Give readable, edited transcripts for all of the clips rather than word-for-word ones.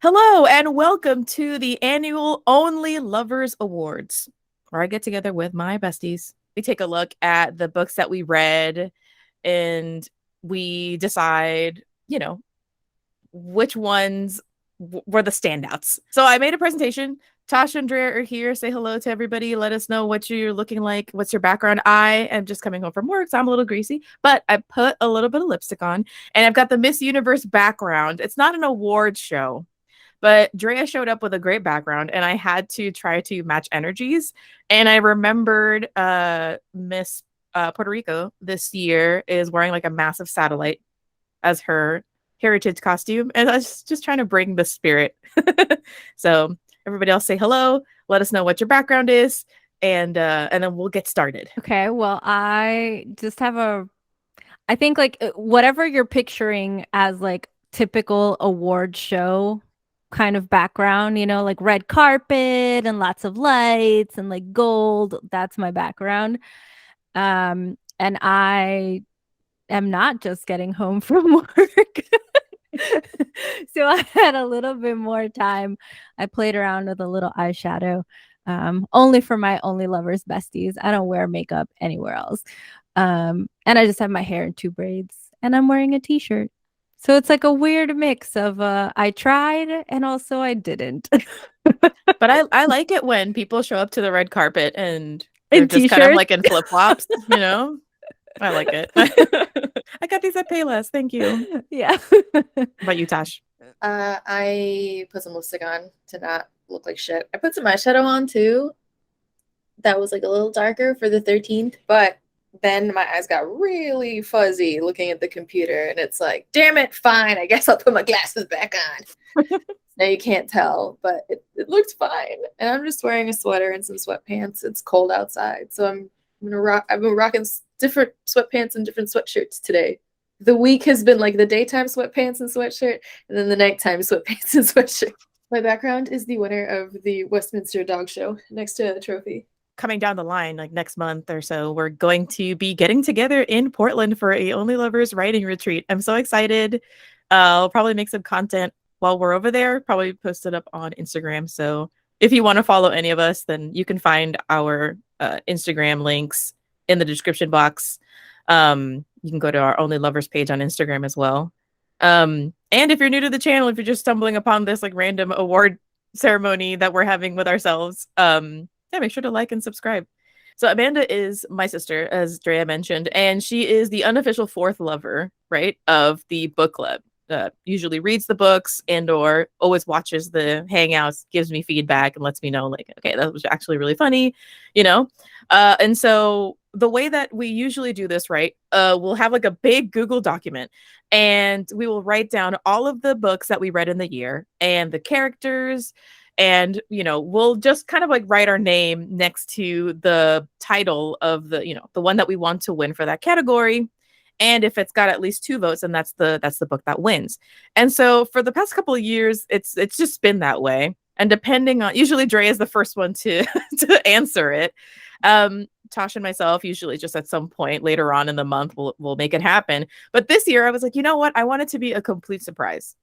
Hello and welcome to the annual Only Lovers Awards, where I get together with my besties. We take a look at the books that we read and we decide, which ones were the standouts. So I made a presentation. Tasha and Drea are here. Say hello to everybody. Let us know what you're looking like. What's your background? I am just coming home from work, so I'm a little greasy, but I put a little bit of lipstick on and I've got the Miss Universe background. It's not an award show. But Drea showed up with a great background, and I had to try to match energies. And I remembered Miss Puerto Rico this year is wearing like a massive satellite as her heritage costume. And I was just trying to bring the spirit. So everybody else say hello. Let us know what your background is. And then we'll get started. Okay, well, I think like whatever you're picturing as like typical award show kind of background, like red carpet and lots of lights and like gold, that's my background. And I am not just getting home from work. So I had a little bit more time. I played around with a little eyeshadow. Only for my only lovers besties. I don't wear makeup anywhere else. And I just have my hair in two braids and I'm wearing a t-shirt. So it's like a weird mix of I tried and also I didn't. But I like it when people show up to the red carpet and they're In just kind of t-shirts. like in flip-flops, I like it. I got these at Payless. Thank you. Yeah. How about you, Tosh? I put some lipstick on to not look like shit. I put some eyeshadow on too. That was like a little darker for the 13th, but then my eyes got really fuzzy looking at the computer, and it's like, damn it, fine. I guess I'll put my glasses back on. Now you can't tell, but it looked fine. And I'm just wearing a sweater and some sweatpants. It's cold outside, so I've been rocking different sweatpants and different sweatshirts today. The week has been like the daytime sweatpants and sweatshirt, and then the nighttime sweatpants and sweatshirt. My background is the winner of the Westminster Dog Show next to the trophy. Coming down the line, like next month or so, we're going to be getting together in Portland for a Only Lovers writing retreat. I'm so excited. I'll probably make some content while we're over there, probably post it up on Instagram. So if you want to follow any of us, then you can find our Instagram links in the description box. You can go to our Only Lovers page on Instagram as well. And if you're new to the channel, if you're just stumbling upon this like random award ceremony that we're having with ourselves, yeah, make sure to like and subscribe. So Amanda is my sister, as Drea mentioned, and she is the unofficial fourth lover, right, of the book club. Usually reads the books and or always watches the hangouts, gives me feedback and lets me know like, okay, that was actually really funny, you know? And so the way that we usually do this, right, we'll have like a big Google document and we will write down all of the books that we read in the year and the characters, and we'll just kind of like write our name next to the title of the one that we want to win for that category. And if it's got at least 2 votes, then that's the book that wins. And so for the past couple of years, it's just been that way. And depending on, usually Dre is the first one to to answer it. Tosh and myself usually just at some point later on in the month we'll make it happen. But this year I was like, you know what? I want it to be a complete surprise.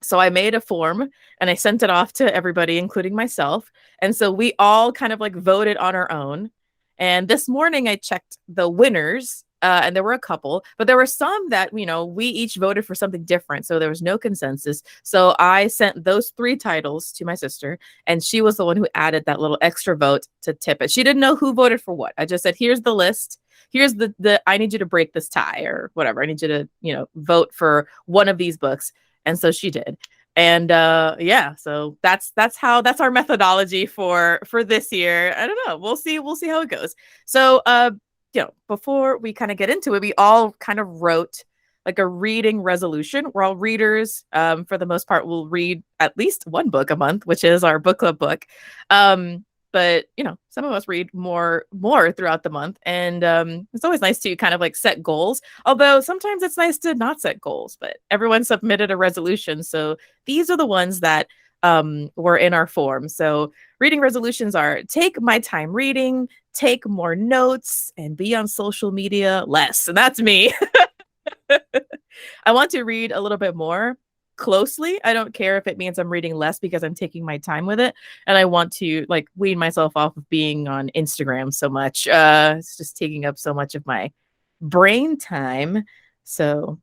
So I made a form and I sent it off to everybody, including myself. And so we all kind of like voted on our own. And this morning I checked the winners, and there were a couple, but there were some that, we each voted for something different. So there was no consensus. So I sent those 3 titles to my sister, and she was the one who added that little extra vote to tip it. She didn't know who voted for what. I just said, here's the list. Here's the I need you to break this tie or whatever. I need you to, vote for one of these books. And so she did. And yeah, so that's our methodology for this year. I don't know. We'll see how it goes. So before we kind of get into it, we all kind of wrote like a reading resolution. We're all readers. For the most part, we'll read at least one book a month, which is our book club book. But some of us read more throughout the month, and it's always nice to kind of like set goals, although sometimes it's nice to not set goals. But everyone submitted a resolution, so these are the ones that were in our form. So reading resolutions are: take my time reading, take more notes, and be on social media less. And that's me. I want to read a little bit more, closely. I don't care if it means I'm reading less because I'm taking my time with it. And I want to like wean myself off of being on Instagram so much. It's just taking up so much of my brain time. So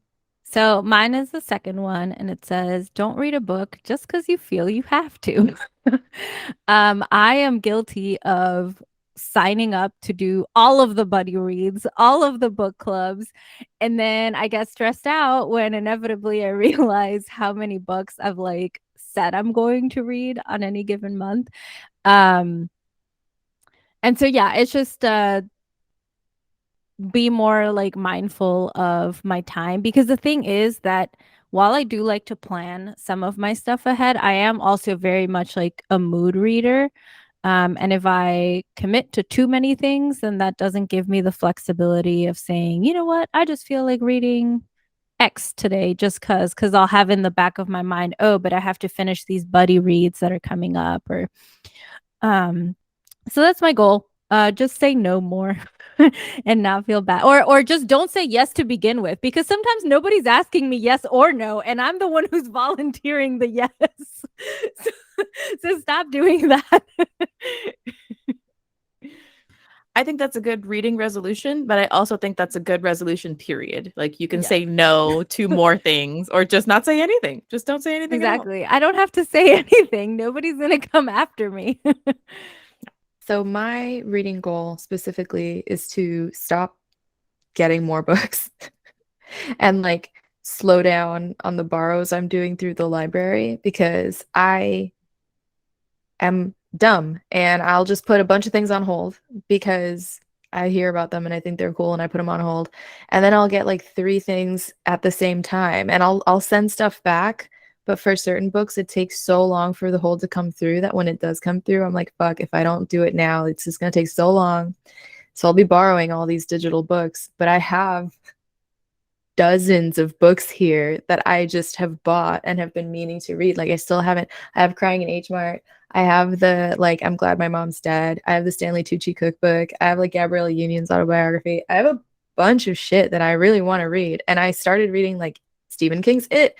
mine is the second one, and it says, "Don't read a book just because you feel you have to." I am guilty of signing up to do all of the buddy reads, all of the book clubs, and then I get stressed out when inevitably I realize how many books I've like said I'm going to read on any given month. Um, and so yeah, it's just be more like mindful of my time, because the thing is that while I do like to plan some of my stuff ahead, I am also very much like a mood reader. And if I commit to too many things, then that doesn't give me the flexibility of saying, you know what, I just feel like reading X today just because I'll have in the back of my mind, oh, but I have to finish these buddy reads that are coming up. Or so that's my goal. Just say no more and not feel bad. Or just don't say yes to begin with, because sometimes nobody's asking me yes or no, and I'm the one who's volunteering the yes. so, so stop doing that. I think that's a good reading resolution, but I also think that's a good resolution, period. Like you can Yeah. say no to more things or just not say anything. Just don't say anything at all. Exactly. I don't have to say anything. Nobody's going to come after me. So my reading goal specifically is to stop getting more books and like slow down on the borrows I'm doing through the library, because I am dumb and I'll just put a bunch of things on hold because I hear about them and I think they're cool and I put them on hold. And then I'll get like 3 things at the same time and I'll send stuff back. But for certain books, it takes so long for the hold to come through that when it does come through, I'm like, fuck, if I don't do it now, it's just going to take so long. So I'll be borrowing all these digital books, but I have dozens of books here that I just have bought and have been meaning to read. Like I still haven't. I have Crying in H Mart. I have the like I'm Glad My Mom's Dead. I have the Stanley Tucci cookbook. I have like Gabrielle Union's autobiography. I have a bunch of shit that I really want to read. And I started reading like Stephen King's It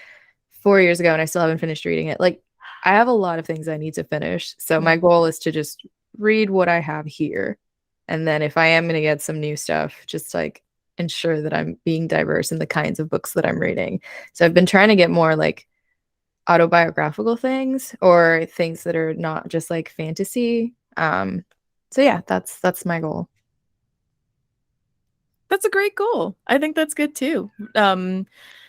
4 years ago and I still haven't finished reading it. Like I have a lot of things I need to finish. So my goal is to just read what I have here. And then if I am going to get some new stuff, just like ensure that I'm being diverse in the kinds of books that I'm reading. So I've been trying to get more like autobiographical things or things that are not just like fantasy. So yeah, that's my goal. That's a great goal. I think that's good too.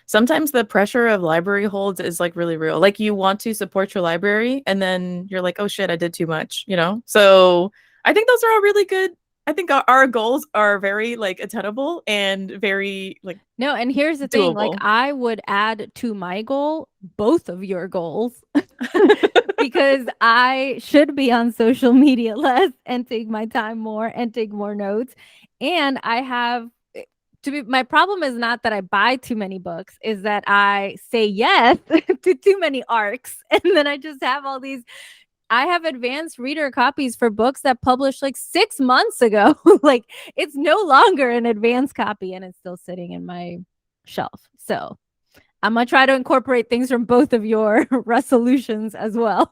Sometimes the pressure of library holds is like really real. Like you want to support your library and then you're like, oh shit, I did too much, you know? So I think those are all really good. I think our goals are very like attainable and very like No, and here's the thing, like doable. I would add to my goal both of your goals because I should be on social media less and take my time more and take more notes. And I have my problem is not that I buy too many books, is that I say yes to too many arcs. And then I just have all these. I have advanced reader copies for books that published like 6 months ago. Like it's no longer an advanced copy and it's still sitting in my shelf. So I'm going to try to incorporate things from both of your resolutions as well.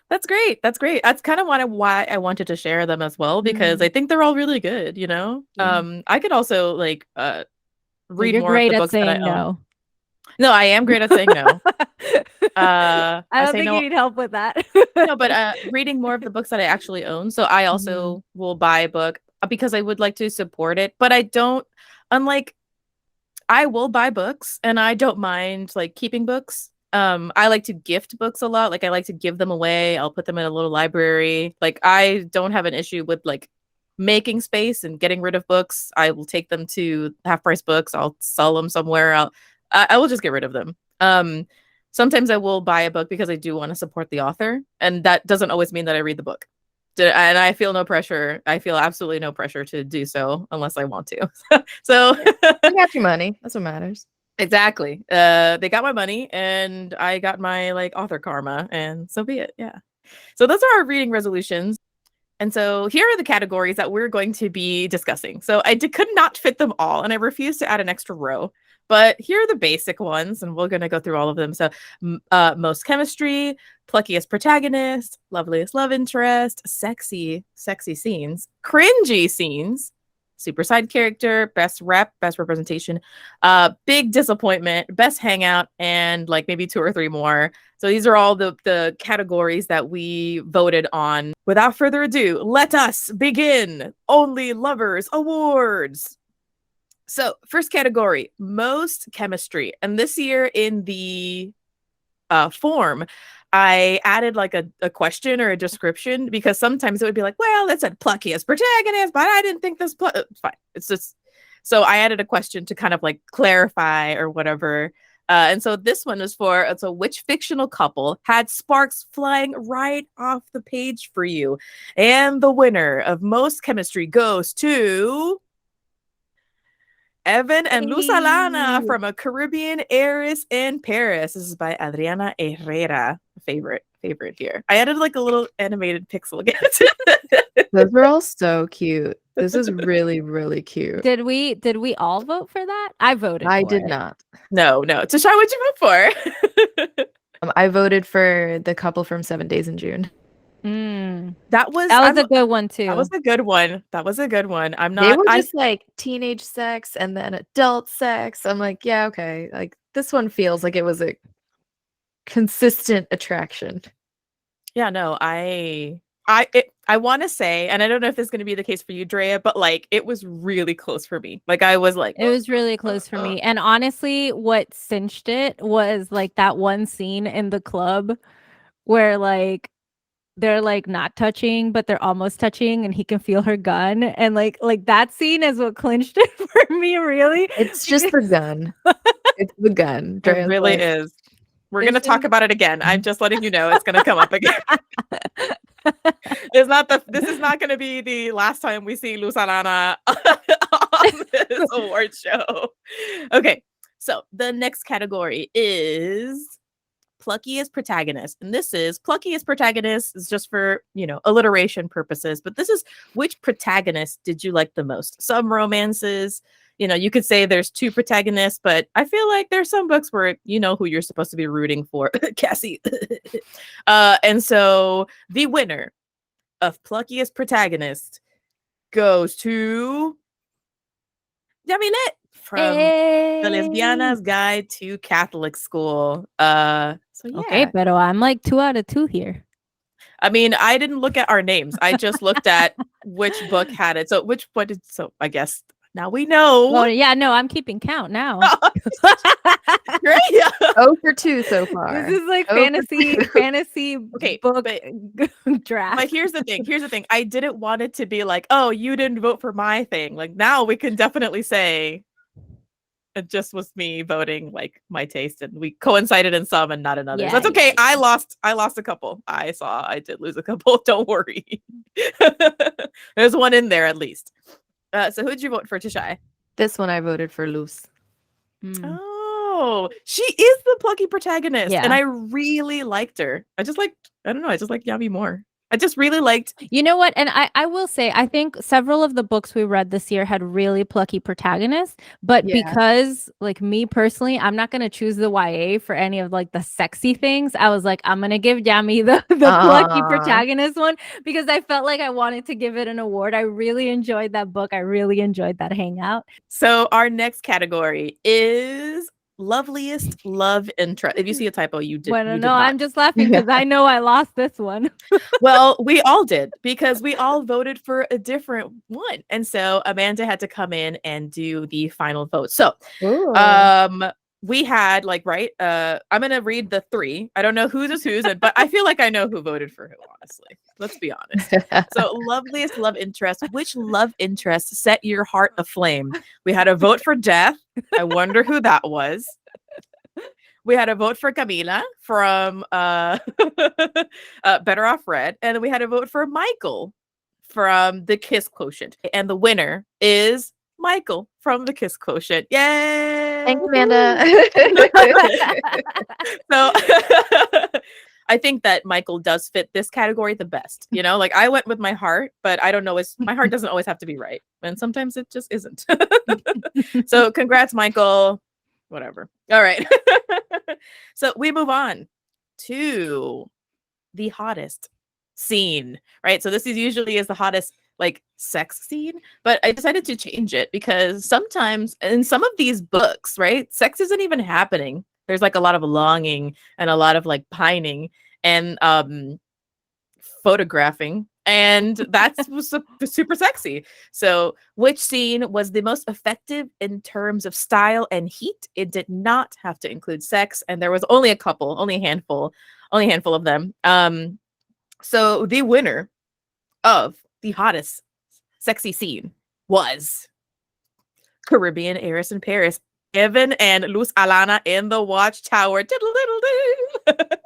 That's great. That's great. That's kind of why I wanted to share them as well, because I think they're all really good, you know? Yeah. I could also like read You're more great of the at books that I saying own. no. No, I am great at saying no. I don't say think no. you need help with that. No, but reading more of the books that I actually own. So I also will buy a book because I would like to support it, but I don't, unlike, I will buy books and I don't mind like keeping books. I like to gift books a lot. Like I like to give them away. I'll put them in a little library. Like I don't have an issue with like making space and getting rid of books. I will take them to Half Price Books. I'll sell them somewhere. I will just get rid of them. Sometimes I will buy a book because I do want to support the author, and that doesn't always mean that I read the book. And I feel no pressure. I feel absolutely no pressure to do so unless I want to. So You got your money. That's what matters. exactly. They got my money and I got my like author karma, and so be it. Yeah. So those are our reading resolutions. And so here are the categories that we're going to be discussing. So I could not fit them all, and I refused to add an extra row. But here are the basic ones, and we're gonna go through all of them. So, most chemistry, pluckiest protagonist, loveliest love interest, sexy scenes, cringy scenes, super side character, best rep, best representation, big disappointment, best hangout, and like maybe 2 or 3 more. So these are all the categories that we voted on. Without further ado, let us begin. Only Lovers Awards. So first category, most chemistry. And this year in the form, I added like a question or a description, because sometimes it would be like, well, it said pluckiest protagonist, but I didn't think this it's fine. It's just, so I added a question to kind of like clarify or whatever. And so this one is for, so which fictional couple had sparks flying right off the page for you? And the winner of most chemistry goes to Evan and Luz Alana from A Caribbean Heiress in Paris. This is by Adriana Herrera. Favorite here. I added like a little animated pixel again. Those were all so cute. This is really, really cute. Did we all vote for that? I voted. I for did it. not. No. Tasha, what'd you vote for? I voted for the couple from 7 Days in June. That was a good one too. That was a good one. I'm not. They were just like teenage sex and then adult sex. I'm like, yeah, okay. Like this one feels like it was a consistent attraction. Yeah, no, I want to say, and I don't know if this is going to be the case for you, Drea, but like it was really close for me. Like I was like, it was really close for me. And honestly, what cinched it was like that one scene in the club where like they're like not touching, but they're almost touching, and he can feel her gun, and like that scene is what clinched it for me. Really, it's just the gun. It's the gun. It really is. We're gonna talk about it again. I'm just letting you know it's gonna come up again. This is not gonna be the last time we see Luz Alana on this award show. Okay, so the next category is pluckiest protagonist, and this is pluckiest protagonist is just for alliteration purposes, but this is which protagonist did you like the most? Some romances, you could say there's 2 protagonists, but I feel like there's some books where you know who you're supposed to be rooting for. Cassie. And so the winner of pluckiest protagonist goes to Yamilet from The Lesbiana's Guide to Catholic School. So yeah. Okay, but I'm like 2 out of 2 here. I mean, I didn't look at our names. I just looked at which book had it. So so I guess now we know. Well, yeah, no, I'm keeping count now. Great. 0 for 2 so far. This is like 0 for fantasy Okay, book but draft. But here's the thing. I didn't want it to be like, oh, you didn't vote for my thing. Like now we can definitely say it just was me voting like my taste, and we coincided in some and not in others. Yeah, That's okay. yeah. I lost a couple. I did lose a couple. Don't worry. There's one in there at least. So who'd you vote for, Tashai? This one I voted for Luz. Oh, she is the plucky protagonist, Yeah. and I really liked her. I just like Yami more. I just really liked. You know what? And I will say, I think several of the books we read this year had really plucky protagonists, but Yeah. because like me personally, I'm not going to choose the YA for any of like the sexy things. I was like, I'm going to give Yami the plucky protagonist one because I felt like I wanted to give it an award. I really enjoyed that book. I really enjoyed that hangout. So our next category is loveliest love interest. If you see a typo, you did. Well, you did no, not. I'm just laughing because I know I lost this one. Well, we all did because we all voted for a different one. And so Amanda had to come in and do the final vote. So we had right. I'm gonna read the 3. I don't know whose is whose, but I feel like I know who voted for who, honestly. Let's be honest. So loveliest love interest. Which love interest set your heart aflame? We had a vote for Death. I wonder who that was. We had a vote for Camila from Better Off Red. And we had a vote for Michael from The Kiss Quotient. And the winner is Michael from The Kiss Quotient. Yay! Thanks, Amanda. So I think that Michael does fit this category the best. I went with my heart, but I don't know. My heart doesn't always have to be right. And sometimes it just isn't. So congrats, Michael. whatever. All right. So we move on to the hottest scene, right? So this is usually is the hottest like sex scene, but I decided to change it because sometimes in some of these books, right, sex isn't even happening. There's like a lot of longing and a lot of like pining and photographing, and that's was super sexy. So which scene was the most effective in terms of style and heat? It did not have to include sex, and there was only a couple, only a handful of them. So the winner of the hottest sexy scene was Caribbean Heiress in Paris. Evan and Luz Alana in the Watchtower. Diddle-diddle-doo.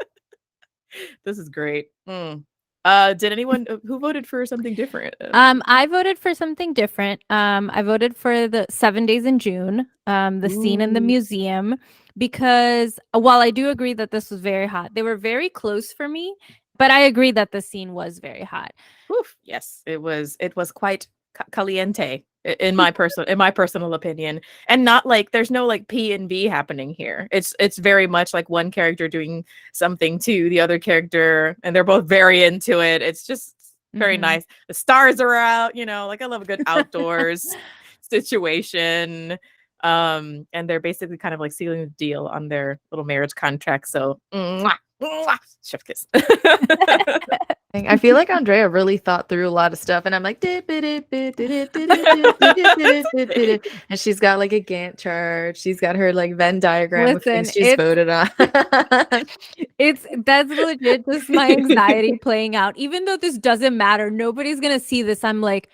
This is great. Did anyone who voted for something different? I voted for something different. I voted for the 7 Days in June, the scene in the Ooh. museum, because while I do agree that this was very hot, they were very close for me, but I agree that the scene was very hot. Oof, yes, it was quite caliente in my personal opinion, and not like there's no like P and V happening here. It's very much like one character doing something to the other character, and they're both very into it. It's just very Mhm. nice. The stars are out, like I love a good outdoors situation. And they're basically kind of like sealing the deal on their little marriage contract. So mwah, mwah, chef kiss. I feel like Andrea really thought through a lot of stuff, and I'm like, and she's got like a Gantt chart. She's got her like Venn diagram of things Listen, she's voted on. that's legit just my anxiety playing out. Even though this doesn't matter, nobody's gonna see this. I'm like,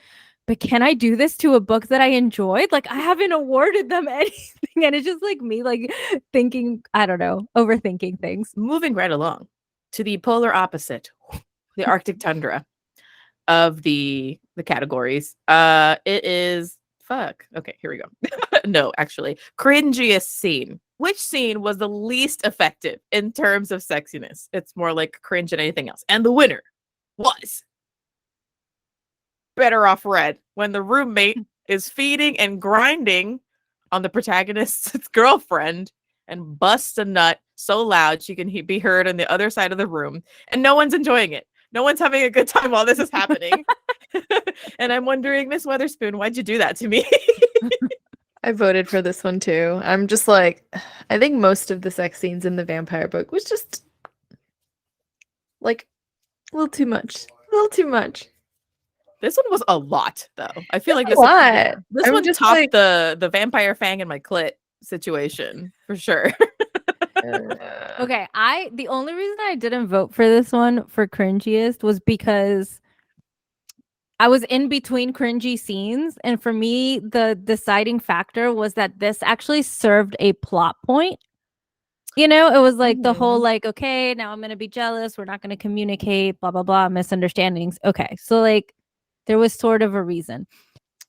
but can I do this to a book that I enjoyed? Like I haven't awarded them anything, and it's just like me like thinking, I don't know, overthinking things. Moving right along to the polar opposite, the Arctic tundra of the categories. It is okay, here we go. No, actually, cringiest scene. Which scene was the least effective in terms of sexiness? It's more like cringe than anything else. And the winner was Better Off Red, when the roommate is feeding and grinding on the protagonist's girlfriend and busts a nut so loud she can be heard on the other side of the room, and no one's enjoying it. No one's having a good time while this is happening. And I'm wondering, Miss Weatherspoon, why'd you do that to me? I voted for this one too. I'm just like, I think most of the sex scenes in the vampire book was just like a little too much. A little too much. This one was a lot, though. I feel like A this lot. this I'm one just topped like- the vampire fang in my clit situation for sure. Okay, the only reason I didn't vote for this one for cringiest was because I was in between cringy scenes, and for me, the deciding factor was that this actually served a plot point. It was like the whole like, okay, now I'm gonna be jealous, we're not gonna communicate, blah blah blah, misunderstandings. Okay, so like there was sort of a reason.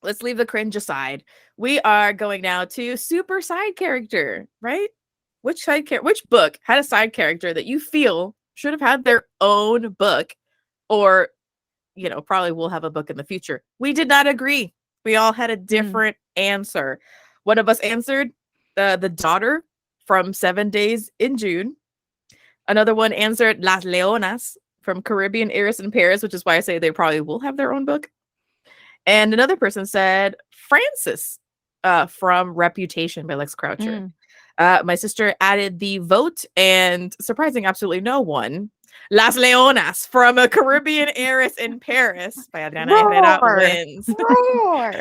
Let's leave the cringe aside. We are going now to super side character, right? Which book had a side character that you feel should have had their own book, or probably will have a book in the future? We did not agree. We all had a different answer. One of us answered the daughter from 7 Days in June. Another one answered Las Leonas from Caribbean Heiress in Paris, which is why I say they probably will have their own book. And another person said Frances from Reputation by Lex Croucher. My sister added the vote, and surprising absolutely no one, Las Leonas from A Caribbean Heiress in Paris by Adriana Herrera wins. Roar.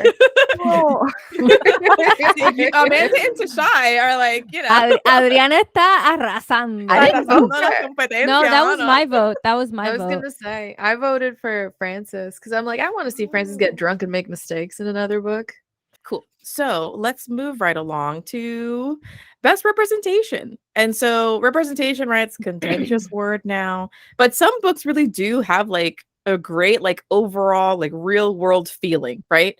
Roar. Amanda and Tashai are like, Adriana está arrasando. I didn't vote arrasando la for it. competencia, No, that was mano. my vote. That was my I was vote. gonna say I voted for Frances because I'm like, I want to see Frances get drunk and make mistakes in another book. Cool. So let's move right along to best representation. And so representation, right? It's a contentious word now, but some books really do have like a great like overall like real world feeling, right?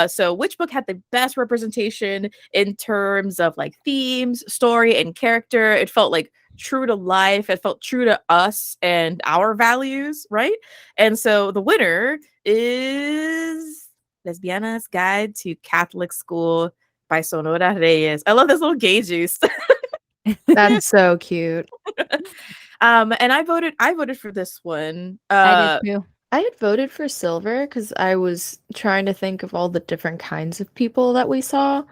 So which book had the best representation in terms of like themes, story, and character? It felt like true to life. It felt true to us and our values, right? And so the winner is Lesbiana's Guide to Catholic School by Sonora Reyes. I love this little gay juice. That's so cute. And I voted for this one. I did too. I had voted for Silver because I was trying to think of all the different kinds of people that we saw,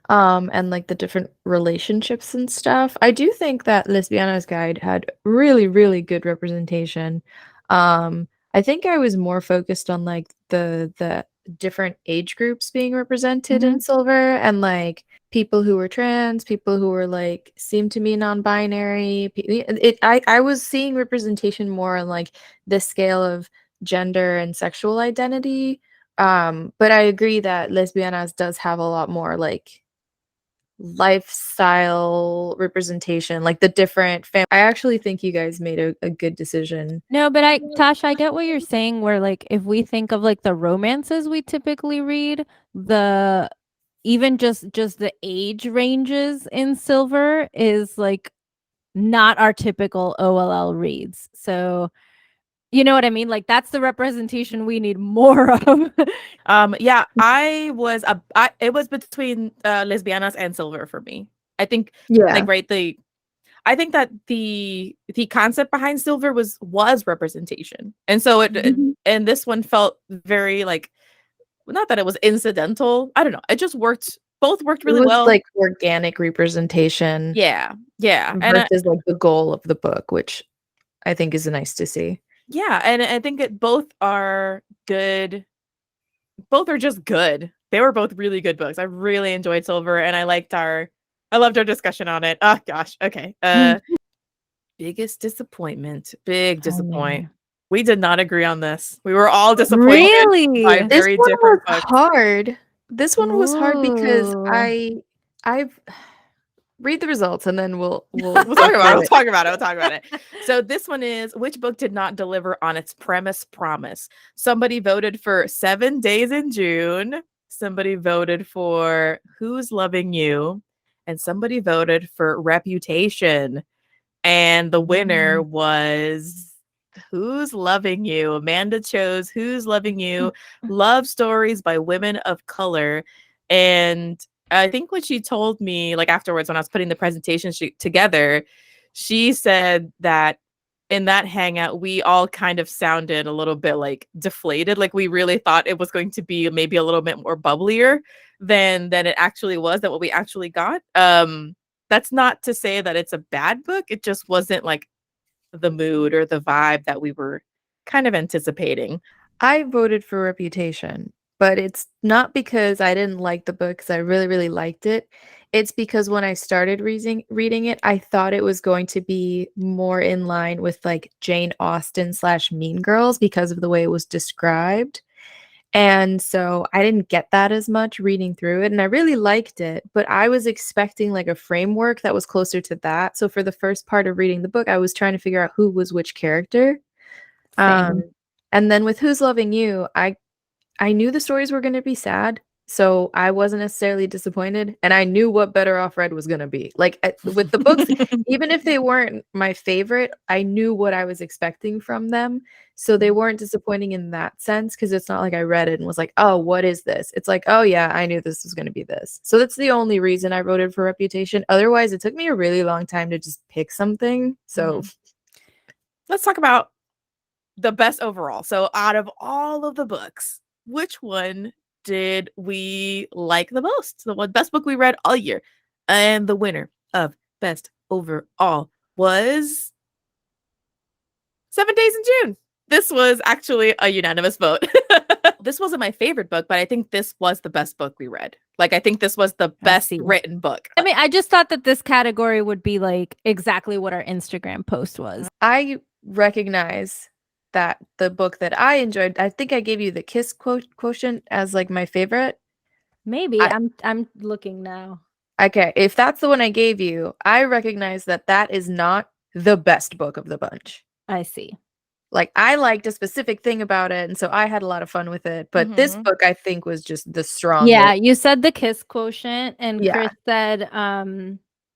and like the different relationships and stuff. I do think that Lesbiana's Guide had really, really good representation. I think I was more focused on like the different age groups being represented in Silver, and like people who were trans, people who were like seemed to be non-binary. I was seeing representation more on like the scale of gender and sexual identity. But I agree that Lesbianas does have a lot more like lifestyle representation, like the different I actually think you guys made a good decision. No, but Tasha, I get what you're saying, where like if we think of like the romances we typically read, the even just the age ranges in Silver is like not our typical OLL reads. So you know what I mean? Like that's the representation we need more of. Yeah, it was between Lesbianas and Silver for me. I think like I think that the concept behind Silver was representation. And so and this one felt very like, not that it was incidental. I don't know. It just worked. Both worked really well. Like organic representation. Yeah. Versus like the goal of the book, which I think is nice to see. Yeah, and I think both are good. Both are just good. They were both really good books. I really enjoyed Silver, and I loved our discussion on it. Oh gosh. Okay. Biggest disappointment. Big disappoint. We did not agree on this. We were all disappointed. Really? By very different books. Hard. This one was hard because Ooh. I've read the results and then we'll talk about it. So this one is, which book did not deliver on its promise? Somebody voted for 7 Days in June. Somebody voted for Who's Loving You, and somebody voted for Reputation. And the winner was Who's Loving You. Amanda chose Who's Loving You, Love Stories by Women of Color. And I think what she told me, like afterwards when I was putting the presentation together, she said that in that hangout, we all kind of sounded a little bit like deflated. Like we really thought it was going to be maybe a little bit more bubblier than it actually was, than what we actually got. That's not to say that it's a bad book. It just wasn't like the mood or the vibe that we were kind of anticipating. I voted for Reputation, but it's not because I didn't like the book, because I really, really liked it. It's because when I started reading it, I thought it was going to be more in line with like Jane Austen / Mean Girls because of the way it was described. And so I didn't get that as much reading through it, and I really liked it, but I was expecting like a framework that was closer to that. So for the first part of reading the book, I was trying to figure out who was which character. And then with Who's Loving You, I knew the stories were going to be sad, so I wasn't necessarily disappointed, and I knew what Better Off Red was going to be. Like with the books, even if they weren't my favorite, I knew what I was expecting from them, so they weren't disappointing in that sense, because it's not like I read it and was like, oh, what is this? It's like, oh yeah, I knew this was going to be this. So that's the only reason I voted for Reputation. Otherwise, it took me a really long time to just pick something. So let's talk about the best overall. So out of all of the books, which one did we like the most? The best book we read all year. And the winner of best overall was 7 Days in June. This was actually a unanimous vote. This wasn't my favorite book, but I think this was the best book we read. Like, I think this was the best written book. I mean, I just thought that this category would be like exactly what our Instagram post was. I recognize that the book that I enjoyed, I think I gave you the Kiss Quotient as like my favorite. Maybe. I'm looking now. Okay, if that's the one I gave you, I recognize that that is not the best book of the bunch. I see. Like, I liked a specific thing about it, and so I had a lot of fun with it. But this book, I think, was just the strongest. Yeah, you said the Kiss Quotient, and Chris said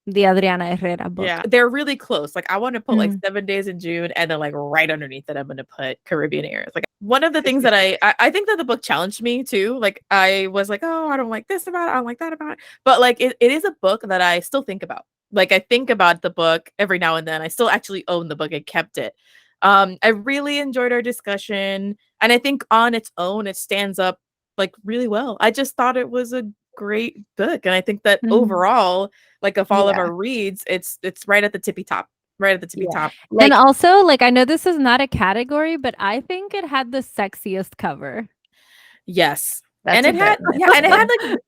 the Adriana Herrera book. Yeah, they're really close. Like I want to put like Mhm. 7 Days in June, and then like right underneath it, I'm gonna put Caribbean Airs. Like one of the things that I think that the book challenged me too. Like I was like, oh, I don't like this about it, I don't like that about it. But like it is a book that I still think about. Like I think about the book every now and then. I still actually own the book and kept it. I really enjoyed our discussion, and I think on its own it stands up like really well. I just thought it was a great book, and I think that Mhm. overall, like of all of Yeah. our reads, it's right at the tippy top, right at the tippy Yeah. top. Like, And also, like, I know this is not a category, but I think it had the sexiest cover. Yes, that's and a it had bet. yeah, and it had like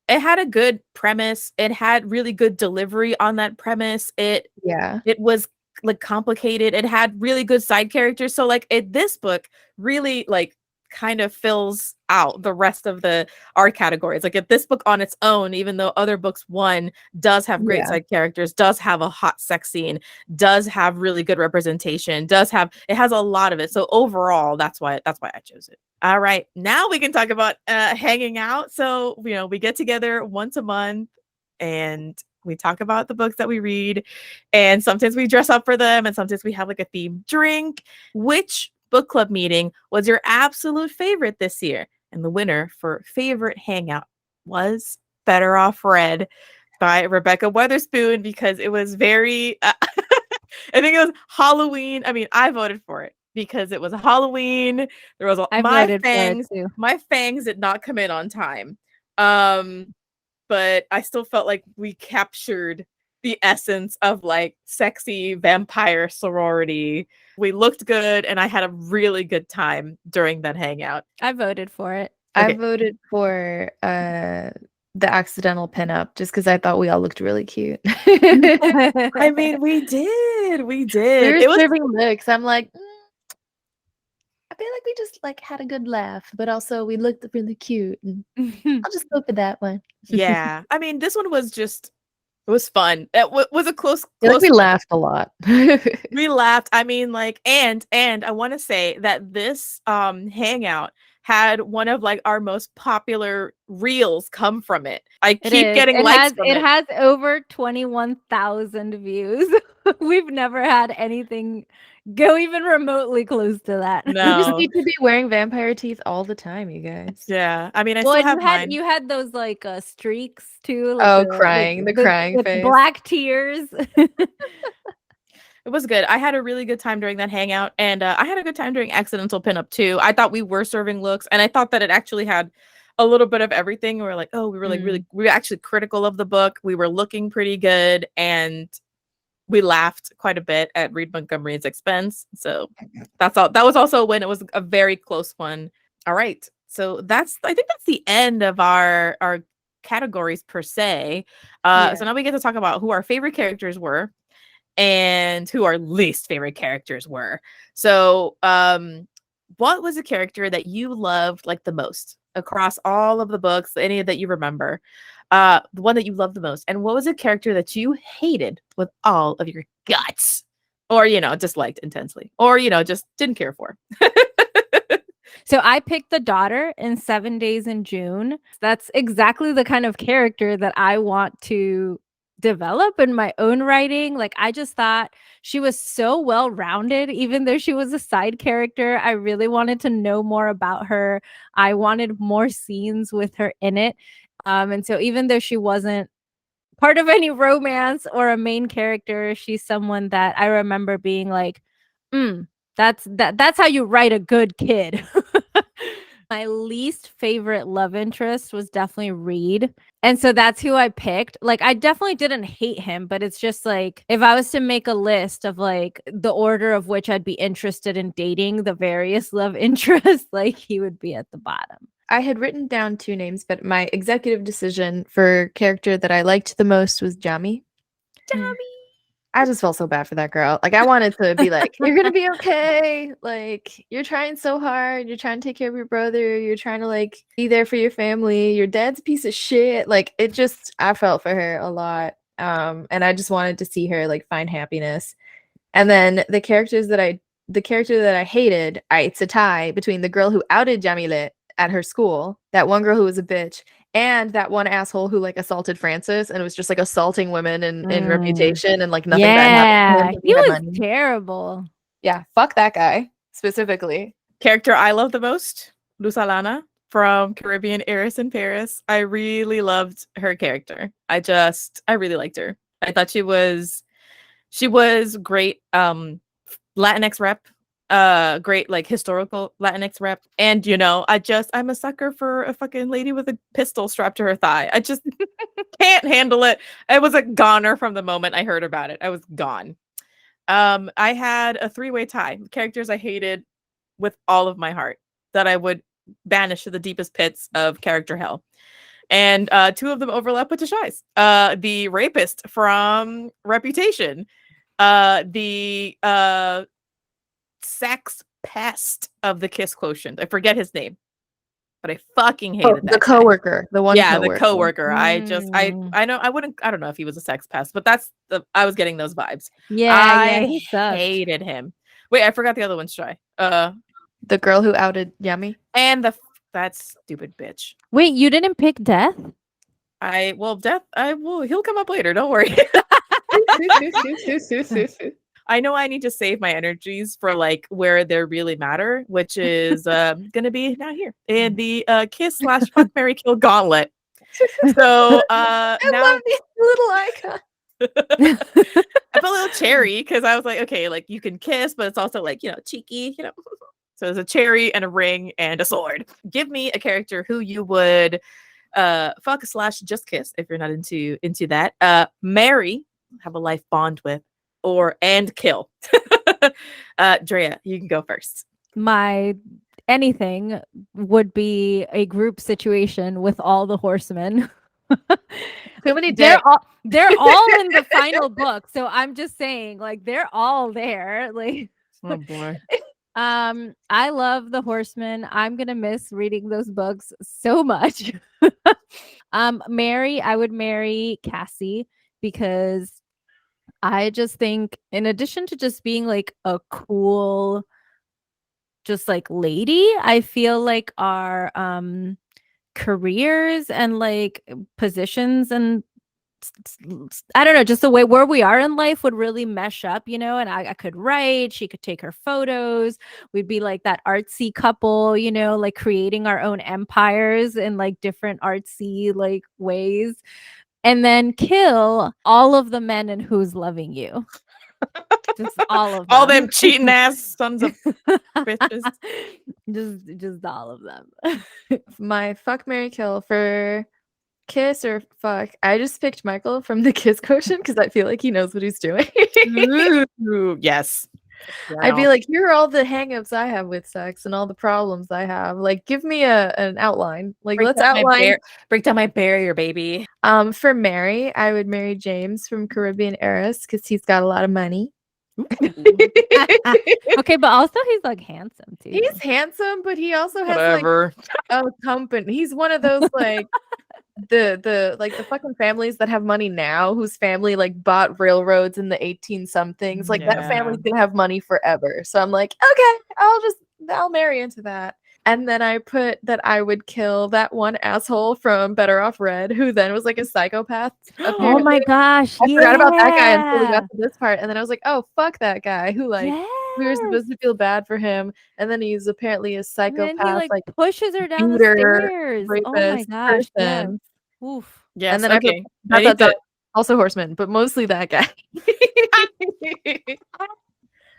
it had a good premise. It had really good delivery on that premise. Yeah. It was like complicated. It had really good side characters. So like this book really like kind of fills out the rest of the art categories. Like if this book on its own, even though other books won, does have great Yeah. side characters, does have a hot sex scene, does have really good representation, does have it has a lot of it. So overall, that's why I chose it. All right. Now we can talk about hanging out. So, you know, we get together once a month and we talk about the books that we read, and sometimes we dress up for them, and sometimes we have like a themed drink. Which book club meeting was your absolute favorite this year? And the winner for favorite hangout was Better Off Red by Rebecca Weatherspoon, because it was very I think it was Halloween. I mean, I voted for it because it was Halloween. There was I voted for it too. my fangs did not come in on time. But I still felt like we captured the essence of like sexy vampire sorority. We looked good, and I had a really good time during that hangout. I voted for it. I Okay. voted for the accidental pinup just because I thought we all looked really cute. I mean, we did. We we did. were It was serving looks. I'm like, I feel like we just like had a good laugh, but also we looked really cute. And I'll just go for that one. yeah. I mean, this one was just it was fun. It was a I feel like we one. laughed a lot. We laughed. I mean, like, and I want to say that this hangout had one of like our most popular reels come from it. I It keep is. getting likes from It it. has over 21,000 views. We've never had anything go even remotely close to that. We just No. need to be wearing vampire teeth all the time, you guys. Yeah. I mean, I Well, still and have mine. you had those like streaks too, like Oh, crying, the crying the face. black tears. It was good. I had a really good time during that hangout, and I had a good time during Accidental Pinup too. I thought we were serving looks, and I thought that it actually had a little bit of everything. We were like, oh, we were like really, we were actually critical of the book. We were looking pretty good, and we laughed quite a bit at Reed Montgomery's expense. So that's all. That was also when it was a very close one. All right. So I think that's the end of our categories per se. Yeah. So now we get to talk about who our favorite characters were and who our least favorite characters were. So, what was a character that you loved like the most across all of the books, any that you remember? The one that you loved the most, and what was a character that you hated with all of your guts, or disliked intensely, or just didn't care for? So I picked the daughter in 7 Days in June. That's exactly the kind of character that I want to develop in my own writing. Like I just thought she was so well rounded, even though she was a side character. I really wanted to know more about her. I wanted more scenes with her in it. And so even though she wasn't part of any romance or a main character, she's someone that I remember being like, that's how you write a good kid. My least favorite love interest was definitely Reed. And so that's who I picked. Like, I definitely didn't hate him, but it's just like, if I was to make a list of like the order of which I'd be interested in dating the various love interests, like he would be at the bottom. I had written down 2 names, but my executive decision for character that I liked the most was Jami. Jami. I just felt so bad for that girl. Like I wanted to be like, you're gonna be okay. Like you're trying so hard. You're trying to take care of your brother. You're trying to like be there for your family. Your dad's a piece of shit. Like I felt for her a lot. And I just wanted to see her like find happiness. And then the character that I hated, it's a tie between the girl who outed Jamile at her school, that one girl who was a bitch, and that one asshole who like assaulted Francis and was just like assaulting women in Mm. Reputation, and like nothing bad happened to Yeah, him 'cause he had was money. terrible. Yeah, fuck that guy specifically. Character I love the most, Lusalana from Caribbean Heiress in Paris. I really loved her character. I really liked her. I thought she was great. Latinx rep, great like historical Latinx rep. And I'm a sucker for a fucking lady with a pistol strapped to her thigh. I just can't handle it. I was a goner from the moment I heard about it. I was gone. I had a 3-way tie. Characters I hated with all of my heart that I would banish to the deepest pits of character hell. And 2 of them overlap with Tashai's. The rapist from Reputation. The sex pest of the Kiss Quotient. I forget his name, but I fucking hated that The guy. coworker, the one Yeah, coworker. the coworker. I Mm. don't know if he was a sex pest, but I was getting those vibes. Yeah, I he sucked. hated him. Wait, I forgot the other one's try. The girl who outed Yummy. And that stupid bitch. Wait, you didn't pick Death? He'll come up later, don't worry. I know I need to save my energies for like where they really matter, which is gonna be now here in the Kiss / Fuck Marry Kill Gauntlet. So I now love these little icons. I felt a little cherry because I was like, okay, like you can kiss, but it's also like cheeky, So there's a cherry and a ring and a sword. Give me a character who you would fuck / just kiss if you're not into that. Marry, have a life bond with, and kill. Drea, you can go first. My anything would be a group situation with all the horsemen. Too many They're dicks. all in the final book, so I'm just saying, like, they're all there. Like, Oh boy. I love the horsemen. I'm gonna miss reading those books so much. I would marry Cassie because I just think, in addition to just being like a cool, just like lady, I feel like our careers and like positions and I don't know, just the way where we are in life would really mesh up, and I could write, she could take her photos, we'd be like that artsy couple, like creating our own empires in like different artsy like ways, and then kill all of the men in Who's Loving You. Just all of them. All them cheating ass sons of bitches. just all of them. My fuck, marry, kill for kiss or fuck. I just picked Michael from the Kiss Quotient because I feel like he knows what he's doing. Ooh, yes. I'd be like, here are all the hangups I have with sex and all the problems I have. Like, give me an outline. Like, let's outline. Break down my barrier, baby. For Mary, I would marry James from Caribbean Heiress because he's got a lot of money. Okay, but also he's like handsome too. He's handsome, but he also has Whatever. like a company. He's one of those like the fucking families that have money now, whose family like bought railroads in the 18 somethings. Like that family's gonna have money forever. So I'm like, okay, I'll marry into that. And then I put that I would kill that one asshole from Better Off Red, who then was like a psychopath. Oh my gosh. I forgot about that guy until we got to this part. And then I was like, oh, fuck that guy who like we were supposed to feel bad for him. And then he's apparently a psychopath. And then he like pushes her down the shooter, stairs. Oh my rapist gosh. Yes. person. Oof. Yes, And then okay. I put also Horseman, but mostly that guy.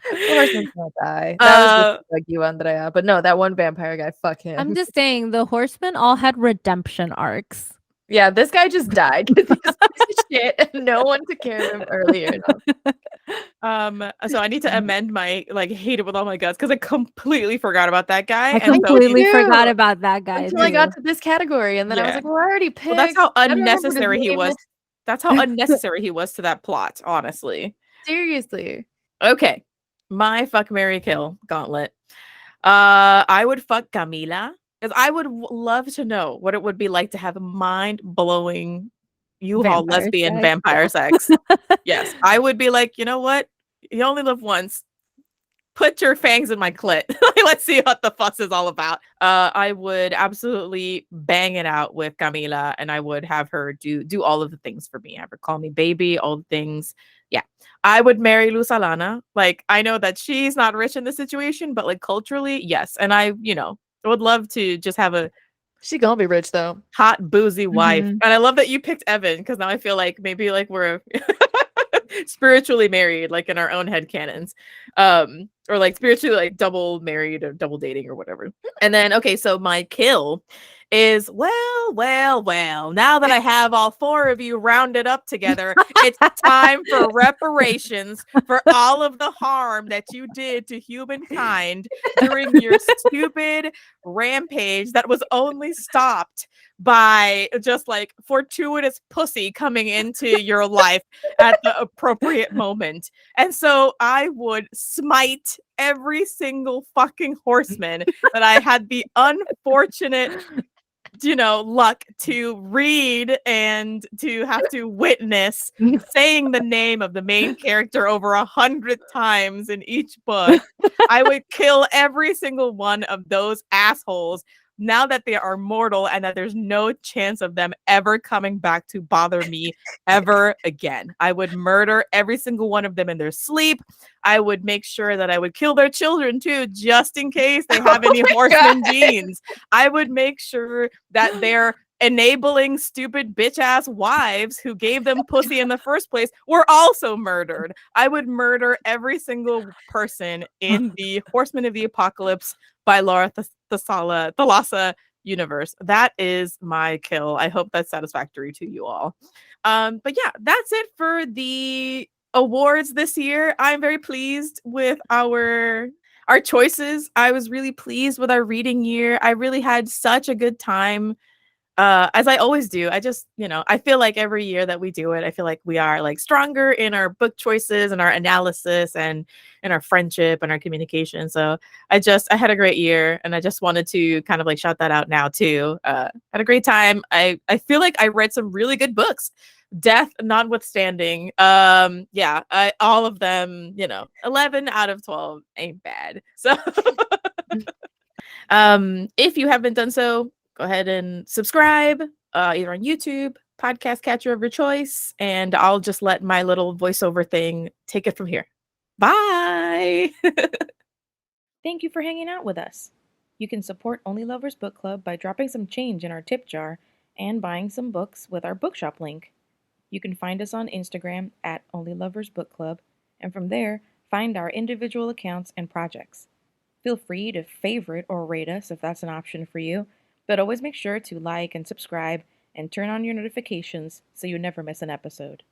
Horseman's not die. That was just like you one that I have. But no, that one vampire guy, fuck him. I'm just saying the horsemen all had redemption arcs. Yeah, this guy just died because he's a piece of shit and no one took care of him earlier. So I need to amend my like hate it with all my guts because I completely forgot about that guy. I completely forgot about that guy until I got to this category, and then I was like, well, I already picked. Well, that's how unnecessary he was. That's how unnecessary he was to that plot, honestly. Seriously. Okay. My fuck, marry, kill gauntlet. I would fuck Camila because I would love to know what it would be like to have a mind-blowing U-Haul lesbian vampire sex. Yes, I would be like, you know what? You only live once. put your fangs in my clit. Let's see what the fuss is all about. I would absolutely bang it out with Camila, and I would have her do all of the things for me. Have her call me baby, all the things. Yeah. I would marry Luz Alana. Like, I know that she's not rich in this situation, but like culturally, yes. And I would love to just have a She gonna be rich though. hot boozy wife. Mhm. And I love that you picked Evan, because now I feel like maybe like we're spiritually married, like in our own head canons, or like spiritually like double married or double dating or whatever. And then okay, so my kill is well, now that I have all four of you rounded up together, it's time for reparations for all of the harm that you did to humankind during your stupid rampage that was only stopped by just like fortuitous pussy coming into your life at the appropriate moment. And so I would smite every single fucking horseman that I had the unfortunate luck to read and to have to witness saying the name of the main character over 100 times in each book. I would kill every single one of those assholes now that they are mortal and that there's no chance of them ever coming back to bother me ever again. I would murder every single one of them in their sleep. I would make sure that I would kill their children too, just in case they have any horseman genes. I would make sure that their enabling stupid bitch ass wives who gave them pussy in the first place were also murdered. I would murder every single person in the Horsemen of the Apocalypse by Laura Thalassa universe. That is my kill. I hope that's satisfactory to you all. But yeah, that's it for the awards this year. I'm very pleased with our choices. I was really pleased with our reading year. I really had such a good time. As I always do. I just, I feel like every year that we do it, I feel like we are like stronger in our book choices and our analysis and in our friendship and our communication. So I had a great year, and I just wanted to kind of like shout that out now too. Had a great time. I feel like I read some really good books, death notwithstanding. Yeah, all of them, 11 out of 12 ain't bad. So if you haven't done so, go ahead and subscribe, either on YouTube, podcast catcher of your choice, and I'll just let my little voiceover thing take it from here. Bye! Thank you for hanging out with us. You can support Only Lovers Book Club by dropping some change in our tip jar and buying some books with our bookshop link. You can find us on Instagram at Only Lovers Book Club, and from there, find our individual accounts and projects. Feel free to favorite or rate us if that's an option for you, but always make sure to like and subscribe and turn on your notifications so you never miss an episode.